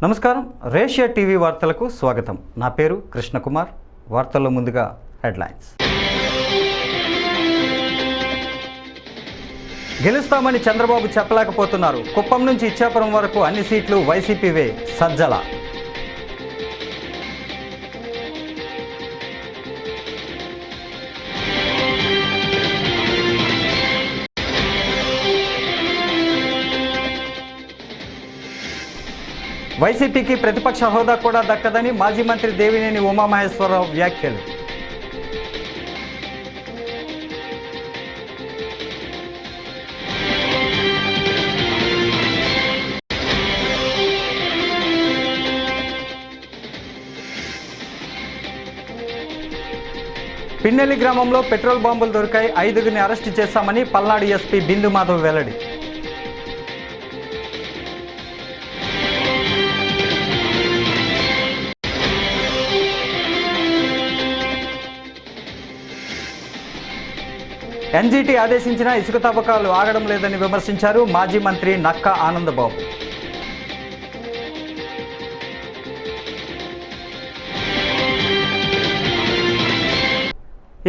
నమస్కారం, రేషియా టీవీ వార్తలకు స్వాగతం. నా పేరు కృష్ణకుమార్. వార్తల్లో ముందుగా హెడ్లైన్స్. గెలుస్తామని చంద్రబాబు చెప్పలేకపోతున్నారు. కుప్పం నుంచి ఇచ్చాపురం వరకు అన్ని సీట్లు వైసీపీవే. సజ్జల. వైసీపీకి ప్రతిపక్ష హోదా కూడా దక్కదని మాజీ మంత్రి దేవినేని ఉమామహేశ్వరరావు వ్యాఖ్యలు. పిన్నెల్లి గ్రామంలో పెట్రోల్ బాంబులు దొరికాయి. 5గురిని అరెస్టు చేశామని పల్నాడు ఎస్పీ బిందు మాధవ్ వెల్లడి. ఎన్జీటీ ఆదేశించిన ఇసుక తవ్వకాలు ఆగడం లేదని విమర్శించారు మాజీ మంత్రి నక్కా ఆనందబాబు.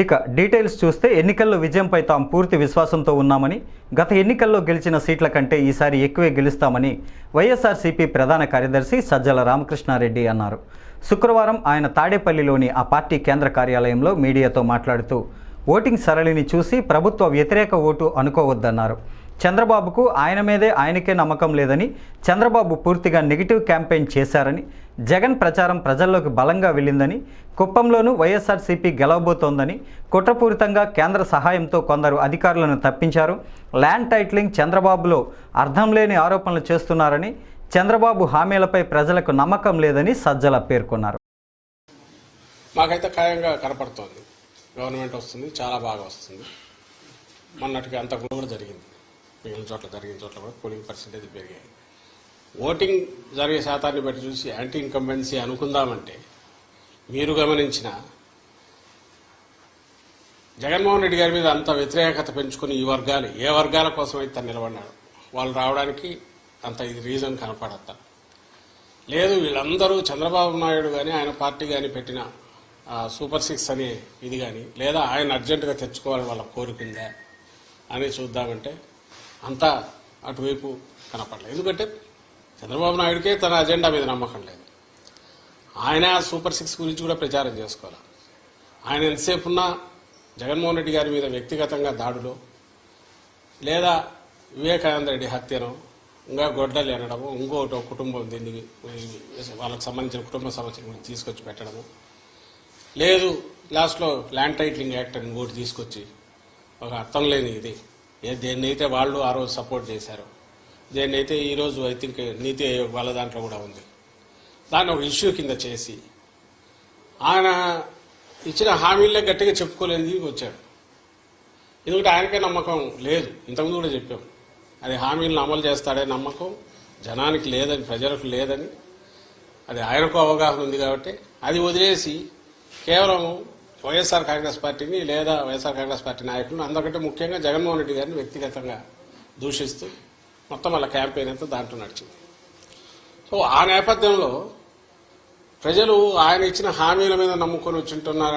ఇక డీటెయిల్స్ చూస్తే ఎన్నికల్లో విజయంపై తాము పూర్తి విశ్వాసంతో ఉన్నామని, గత ఎన్నికల్లో గెలిచిన సీట్ల కంటే ఈసారి ఎక్కువే గెలుస్తామని వైఎస్ఆర్సీపీ ప్రధాన కార్యదర్శి సజ్జల రామకృష్ణారెడ్డి అన్నారు. శుక్రవారం ఆయన తాడేపల్లిలోని ఆ పార్టీ కేంద్ర కార్యాలయంలో మీడియాతో మాట్లాడుతూ ఓటింగ్ సరళిని చూసి ప్రభుత్వ వ్యతిరేక ఓటు అనుకోవద్దన్నారు. చంద్రబాబుకు ఆయన మీదే ఆయనకే నమ్మకం లేదని, చంద్రబాబు పూర్తిగా నెగిటివ్ క్యాంపెయిన్ చేశారని, జగన్ ప్రచారం ప్రజల్లోకి బలంగా వెళ్ళిందని, కుప్పంలోనూ వైఎస్ఆర్సీపీ గెలవబోతోందని, కుట్రపూరితంగా కేంద్ర సహాయంతో కొందరు అధికారులను తప్పించారు, ల్యాండ్ టైటిలింగ్ చంద్రబాబులో అర్థం లేని ఆరోపణలు చేస్తున్నారని, చంద్రబాబు హామీలపై ప్రజలకు నమ్మకం లేదని సజ్జల పేర్కొన్నారు. మాకైతే ఖాయంగా కనపడుతోంది, గవర్నమెంట్ వస్తుంది, చాలా బాగా వస్తుంది. మొన్నటికి అంతకుముందు కూడా జరిగింది, మిగిలిన చోట్ల జరిగిన చోట్ల కూడా పోలింగ్ పర్సెంటేజ్ పెరిగాయి. ఓటింగ్ జరిగే శాతాన్ని బట్టి చూసి యాంటీ ఇన్కంబెన్సీ అనుకుందామంటే మీరు గమనించిన జగన్మోహన్ రెడ్డి గారి మీద అంత వ్యతిరేకత పెంచుకుని ఈ వర్గాలు ఏ వర్గాల కోసం అయితే తను నిలబడ్డాడు, వాళ్ళు రావడానికి అంత ఇది రీజన్ కనపడతా లేదు. వీళ్ళందరూ చంద్రబాబు నాయుడు కానీ ఆయన పార్టీ కానీ పెట్టిన సూపర్ 6 అనే ఇది కానీ, లేదా ఆయన అర్జెంటుగా తెచ్చుకోవాలని వాళ్ళ కోరికిందా అని చూద్దామంటే అంతా అటువైపు కనపడలేదు. ఎందుకంటే చంద్రబాబు నాయుడికే తన అజెండా మీద నమ్మకం లేదు. ఆయన సూపర్ 6 గురించి కూడా ప్రచారం చేసుకోవాలి. ఆయన ఎంతసేపు ఉన్నా జగన్మోహన్ రెడ్డి గారి మీద వ్యక్తిగతంగా దాడులో, లేదా వివేకానంద రెడ్డి హత్యను, ఇంకా గొడ్డలు అనడము, ఇంకోటి కుటుంబం దీన్ని వాళ్ళకి సంబంధించిన కుటుంబ సమస్యల గురించి తీసుకొచ్చి పెట్టడము, లేదు లాస్ట్లో ల్యాండ్ టైటిలింగ్ యాక్ట్ అని ఇంకోటి తీసుకొచ్చి ఒక అర్థం లేని ఇది దేన్నైతే వాళ్ళు ఆ రోజు సపోర్ట్ చేశారు, దేన్నైతే ఈరోజు ఐ థింక్ నీతి ఆయోగ్ వాళ్ళ దాంట్లో కూడా ఉంది, దాన్ని ఒక ఇష్యూ కింద చేసి ఆయన ఇచ్చిన హామీలే గట్టిగా చెప్పుకోలేని వచ్చాడు. ఎందుకంటే ఆయనకే నమ్మకం లేదు. ఇంతకుముందు కూడా చెప్పాం, అది హామీలను అమలు చేస్తాడే నమ్మకం జనానికి లేదని, ప్రజలకు లేదని. అది ఆయనకు అవగాహన ఉంది కాబట్టి అది వదిలేసి కేవలం వైఎస్ఆర్ కాంగ్రెస్ పార్టీని లేదా వైఎస్ఆర్ కాంగ్రెస్ పార్టీ నాయకులను, అందుకంటే ముఖ్యంగా జగన్మోహన్ రెడ్డి గారిని వ్యక్తిగతంగా దూషిస్తూ మొత్తం వాళ్ళ క్యాంపెయిన్ అంతా దాంట్లో నడిచింది. సో ఆ నేపథ్యంలో ప్రజలు ఆయన ఇచ్చిన హామీల మీద నమ్ముకొని వచ్చుంటున్నారు.